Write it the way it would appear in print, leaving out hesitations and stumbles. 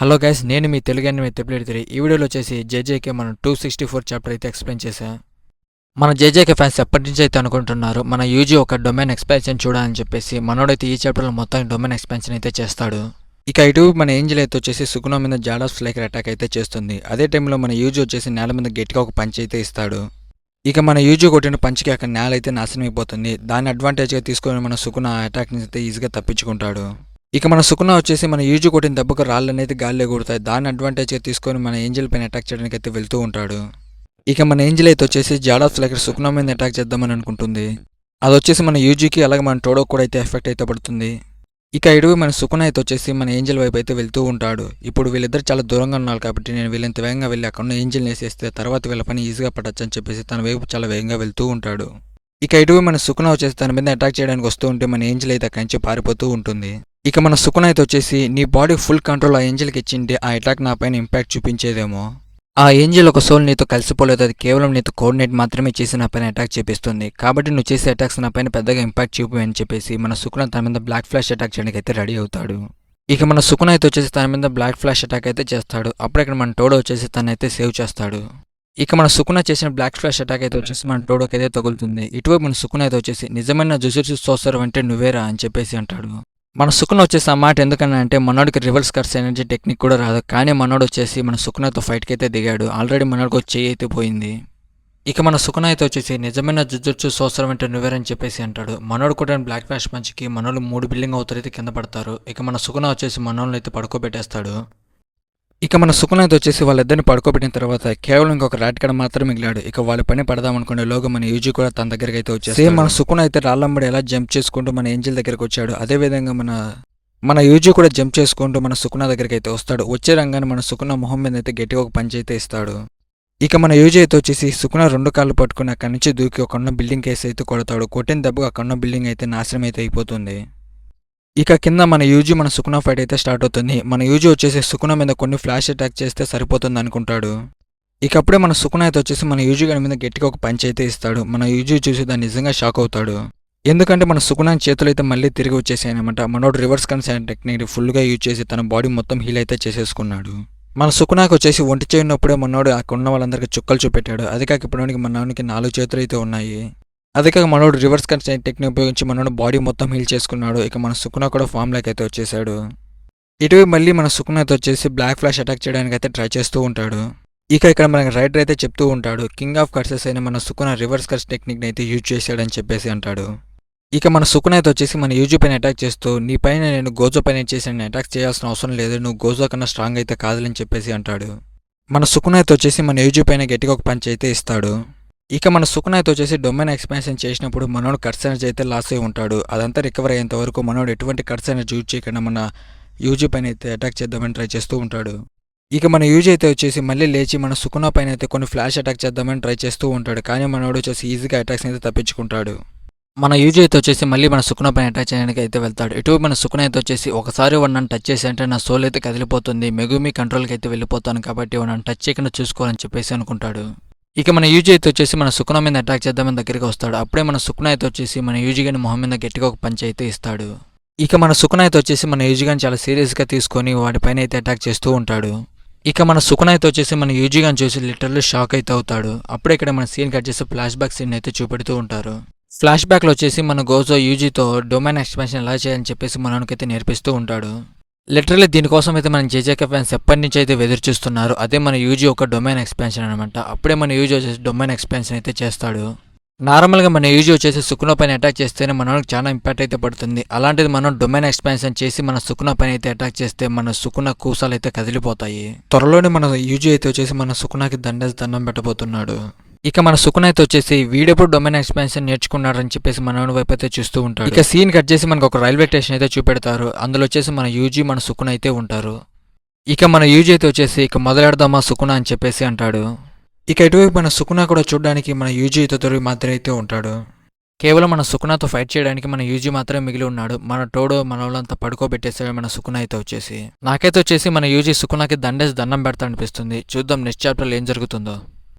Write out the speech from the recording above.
Hello guys, నేను మీ Telugu anime తెప్పిలేడు. ఈ వీడియోలో వచ్చేసి జేజేకే మనం 264 చాప్టర్ అయితే ఎక్స్ప్లెయిన్ చేశా. మన జేజేకే ఫ్యాన్స్ ఎప్పటి నుంచి అయితే అనుకుంటున్నారు మన యూజీ ఒక డొమైన్ ఎక్స్పాన్షన్ చూడాలని చెప్పేసి మనోడైతే ఈ చాప్టర్లో మొత్తం డొమైన్ ఎక్స్పాన్షన్ అయితే చేస్తాడు. ఇక ఇటు మన ఏంజల్ అయితే వచ్చేసి సుకునో మీద జాడ్ ఆఫ్ స్లైకర్ అటాక్ అయితే చేస్తుంది. అదే టైంలో మన యూజీ వచ్చేసి నేల మీద గట్టిగా ఒక పంచ్ అయితే ఇస్తాడు. ఇక మన యూజీ కొట్టిన పంచ్కి అక్కడ నేల అయితే నాశనం అయిపోతుంది. దాన్ని అడ్వాంటేజ్గా తీసుకొని మన సుకున ఆ అటాక్ నుంచి అయితే ఈజీగా తప్పించుకుంటాడు. ఇక మన సుకున వచ్చేసి మన యూజీ కొట్టిన దెబ్బకు రాళ్ళు అనేది గాల్లో కొడతాయి. దాన్ని అడ్వాంటేజ్గా తీసుకొని మన ఏంజల్ పైన అటాక్ చేయడానికి అయితే వెళ్తూ ఉంటాడు. ఇక మన ఏంజల్ అయితే వచ్చేసి జాడ్ ఆఫ్ స్లైకర్ సుకున మీద అటాక్ చేద్దామని అనుకుంటుంది. అది వచ్చేసి మన యూజీకి అలాగే మన టోడోకి కూడా అయితే ఎఫెక్ట్ అయితే పడుతుంది. ఇక ఇడుగు మన సుకున అయితే వచ్చేసి మన ఏంజల్ వైపు అయితే వెళ్తూ ఉంటాడు. ఇప్పుడు వీళ్ళిద్దరు చాలా దూరంగా ఉన్నారు కాబట్టి నేను వీళ్ళంత వేగంగా వెళ్ళి అక్కడ ఉన్న ఏంజల్ని వేసేస్తే తర్వాత వీళ్ళ పని ఈజీగా పడచ్చు అని చెప్పేసి తన వైపు చాలా వేగంగా వెళ్తూ ఉంటాడు. ఇక ఇటువైపు మన సుకున వచ్చేసి తన మీద అటాక్ చేయడానికి వస్తూ ఉంటే మన ఏంజల్ అయితే అక్కడి నుంచి పారిపోతూ ఉంటుంది. ఇక మన సుకున అయితే వచ్చేసి నీ బాడీ ఫుల్ కంట్రోల్ ఆ ఏంజల్కి ఇచ్చింటే ఆ అటాక్ నా పైన ఇంపాక్ట్ చూపించేదేమో. ఆ ఏంజల్ ఒక సోల్ నీతో కలిసిపోలేదు, అది కేవలం నీతో కోఆర్డినేట్ మాత్రమే చేసి నా పైన అటాక్ చేపిస్తుంది. కాబట్టి నువ్వు చేసే అటాక్స్ నా పైన పెద్దగా ఇంపాక్ట్ చూపి అని చెప్పేసి మన సుకున తన మీద బ్లాక్ ఫ్లాష్ అటాక్ చేయడానికి అయితే రెడీ అవుతాడు. ఇక మన సుకున అయితే వచ్చేసి తన మీద బ్లాక్ ఫ్లాష్ అటాక్ అయితే చేస్తాడు. అప్పుడు ఇక్కడ మన టోడో వచ్చేసి తనైతే సేవ్ చేస్తాడు. ఇక మన సుకున చేసిన బ్లాక్ ఫ్లాష్ అటాక్ అయితే వచ్చేసి మన టోడోకి అయితే తగులుతుంది. ఇటువైపు మన సుకున అయితే వచ్చేసి నిజమైన జుజుట్సు సోసర్ అంటే నువ్వేరా అని చెప్పేసి అంటాడు. మన సుకున వచ్చేసి ఆ మాట ఎందుకన్నా అంటే మనోడికి రివర్స్ కర్స్ ఎనర్జీ టెక్నిక్ కూడా రాదు. కానీ మనోడు వచ్చేసి మన సుకునతో ఫైట్కి అయితే దిగాడు. ఆల్రెడీ మనోడికి వచ్చి చెయ్యి అయితే పోయింది. ఇక మన సుకున అయితే వచ్చేసి నిజమైన జుజుట్సు సోసరం అంటే నువ్వేరని చెప్పేసి అంటాడు. మనోడు కూడా బ్లాక్ ఫ్లాష్ పంచ్కి మనోళ్ళు 3 బిల్డింగ్ అవుతారు అయితే కింద పడతారు. ఇక మన సుకున వచ్చేసి మనోళ్ళని అయితే పడుకోబెట్టేస్తాడు. ఇక మన సుకున అయితే వచ్చేసి వాళ్ళిద్దరిని పడుకోబెట్టిన తర్వాత కేవలం ఇంకొక రాట్ కడ మాత్రం మిగిలాడు. ఇక వాళ్ళ పని పడదామనుకునే లోగా మన యూజీ కూడా తన దగ్గరికి అయితే వచ్చేసి సేమ్ మన సుకున అయితే రాళ్ళమ్మడి ఎలా జంప్ చేసుకుంటూ మన ఏంజల్ దగ్గరికి వచ్చాడు. అదేవిధంగా మన యూజీ కూడా జంప్ చేసుకుంటూ మన సుకున దగ్గరికి అయితే వస్తాడు. వచ్చే రంగాన్ని మన సుకున మొహం మీద అయితే గట్టిగా ఒక పంచ్ అయితే ఇస్తాడు. ఇక మన యూజీ అయితే వచ్చేసి సుకున 2 కాళ్ళు పట్టుకుని అక్కడి నుంచి దూకి ఒక ఉన్న బిల్డింగ్ కేసు అయితే కొడతాడు. కొట్టిన దెబ్బకు అక్కడ ఉన్న బిల్డింగ్ అయితే నాశనం అయితే అయిపోతుంది. ఇక కింద మన యూజీ మన సుకున ఫైట్ అయితే స్టార్ట్ అవుతుంది. మన యూజీ వచ్చేసి సుకున మీద కొన్ని ఫ్లాష్ అటాక్ చేస్తే సరిపోతుంది అనుకుంటాడు. ఇక అప్పుడే మన సుకున అయితే వచ్చేసి మన యూజీ గారి మీద గట్టిగా ఒక పంచ్ అయితే ఇస్తాడు. మన యూజీ చూసి దాన్ని నిజంగా షాక్ అవుతాడు. ఎందుకంటే మన సుకున చేతులు అయితే మళ్ళీ తిరిగి వచ్చేసాయనమాట. మనోడు రివర్స్ కన్సైన్ టెక్నిక్ ఫుల్గా యూజ్ చేసి తన బాడీ మొత్తం హీల్ అయితే చేసేసుకున్నాడు. మన సుకునాకి వచ్చేసి ఒంటి చేయనప్పుడే మనోడు అక్కడ ఉన్న వాళ్ళందరికీ చుక్కలు చూపెట్టాడు. అది కాక ఇప్పటికి మనోడికి 4 చేతులు అయితే ఉన్నాయి. అదే కాక మనోడు రివర్స్ కన్సైన్ టెక్నిక్ ఉపయోగించి మనోడు బాడీ మొత్తం హీల్ చేసుకున్నాడు. ఇక మన సుకున కూడా ఫామ్ లైక్ అయితే వచ్చేసాడు. ఇటువైపు మళ్ళీ మన సుకున అయితే వచ్చేసి బ్లాక్ ఫ్లాష్ అటాక్ చేయడానికి అయితే ట్రై చేస్తూ ఉంటాడు. ఇక ఇక్కడ మనకి రైటర్ అయితే చెప్తూ ఉంటాడు కింగ్ ఆఫ్ కర్సెస్ అయిన మన సుకున రివర్స్ కర్స్ టెక్నిక్ని అయితే యూజ్ చేశాడని చెప్పేసి అంటాడు. ఇక మన సుకున అయితే వచ్చేసి మన యూజీ పైన అటాక్ చేస్తూ నీ పైన నేను గోజో పైన చేసి నేను అటాక్ చేయాల్సిన అవసరం లేదు, నువ్వు గోజో కన్నా స్ట్రాంగ్ అయితే కాదని చెప్పేసి అంటాడు. మన సుకున అయితే వచ్చేసి మన యూజీ పైన గట్టిగా ఒక పంచ్ అయితే ఇస్తాడు. ఇక మన సుకున అయితే వచ్చేసి డొమైన్ ఎక్స్పాన్షన్ చేసినప్పుడు మనోడు కట్స్ ఎనర్జీ అయితే లాస్ అయి ఉంటాడు. అదంతా రికవర్ అయ్యేంత వరకు మనోడు ఎటువంటి కట్స్ ఎనర్జీ యూజ్ చేయకుండా మన యూజీ పైన అయితే అటాక్ చేద్దామని ట్రై చేస్తూ ఉంటాడు. ఇక మన యూజీ అయితే వచ్చేసి మళ్ళీ లేచి మన సుకున పైన అయితే కొన్ని ఫ్లాష్ అటాక్ చేద్దామని ట్రై చేస్తూ ఉంటాడు. కానీ మనోడు వచ్చేసి ఈజీగా అటాక్స్ అయితే తప్పించుకుంటాడు. మన యూజీ అయితే వచ్చేసి మళ్ళీ మన సుకున పైన అటాక్ చేయడానికి అయితే వెళ్తాడు. ఇటు మన సుకున అయితే వచ్చేసి ఒకసారి నన్ను టచ్ చేసి అంటే నా సోల్ అయితే కదిలిపోతుంది, మెగుమి కంట్రోల్కి అయితే వెళ్ళిపోతాను కాబట్టి నన్ను టచ్ చేయకుండా చూసుకోవాలని చెప్పేసి అనుకుంటాడు. ఇక మన యూజీ అయితే వచ్చేసి మన సుకున మీద అటాక్ చేద్దామని దగ్గరికి వస్తాడు. అప్పుడే మన సుకున అయితే వచ్చేసి మన యూజీ గారిని మొహం మీద గట్టిగా ఒక పంచ్ అయితే ఇస్తాడు. ఇక మన సుకున అయితే వచ్చేసి మన యూజీ గారిని చాలా సీరియస్గా తీసుకొని వాటిపైన అయితే అటాక్ చేస్తూ ఉంటాడు. ఇక మన సుకున అయితే వచ్చేసి మన యూజీ గారిని చూసి లిటరల్లీ షాక్ అయితే అవుతాడు. అప్పుడే ఇక్కడ మన సీన్ కట్ చేసి ఫ్లాష్ బ్యాక్ సీన్ అయితే చూపెడుతూ ఉంటారు. ఫ్లాష్ బ్యాక్లో వచ్చేసి మన గోజో యూజీతో డొమైన్ ఎక్స్పాన్షన్ ఎలా చేయాలని చెప్పేసి మనకైతే నేర్పిస్తూ ఉంటాడు. లిటరల్లీ దీనికోసం అయితే మన జేజేకే ఫ్యాన్స్ ఎప్పటి నుంచి అయితే ఎదురు చూస్తున్నారు. అదే మన యూజీ ఒక డొమైన్ ఎక్స్పాన్షన్ అనమాట. అప్పుడే మన యూజీ వచ్చేసి డొమైన్ ఎక్స్పాన్షన్ అయితే చేస్తాడు. నార్మల్గా మన యూజీ వచ్చేసి సుకున పైన అటాక్ చేస్తేనే మనకు చాలా ఇంపాక్ట్ అయితే పడుతుంది. అలాంటిది మనం డొమైన్ ఎక్స్పాన్షన్ చేసి మన సుకున పైన అయితే అటాక్ చేస్తే మన సుకున కూసాలు అయితే కదిలిపోతాయి. త్వరలోనే మన యూజీ అయితే వచ్చేసి మన సుకునకి దండం పెట్టబోతున్నాడు. ఇక మన సుకున అయితే వచ్చేసి వీడెప్పుడు డొమైన్ ఎక్స్పాన్షన్ నేర్చుకున్నాడని చెప్పేసి మనోడి వైపు అయితే చూస్తూ ఉంటాడు. ఇక సీన్ కట్ చేసి మనకు ఒక రైల్వే స్టేషన్ అయితే చూపెడతారు. అందులో వచ్చేసి మన యూజీ మన సుకున అయితే ఉంటారు. ఇక మన యూజీ అయితే వచ్చేసి ఇక మొదలెడదామా సుకున అని చెప్పేసి అంటాడు. ఇక ఇటువైపు మన సుకున కూడా చూడడానికి మన యూజీతో తొలి మాత్రం అయితే ఉంటాడు. కేవలం మన సుకునతో ఫైట్ చేయడానికి మన యూజీ మాత్రమే మిగిలి ఉన్నాడు. మన టోడో మన వాళ్ళంతా పడుకోబెట్టేసాడు మన సుకున అయితే వచ్చేసి. నాకైతే వచ్చేసి మన యూజీ సుకునకి దండం పెడతా అనిపిస్తుంది. చూద్దాం నెక్స్ట్ చాప్టర్లో ఏం జరుగుతుందో.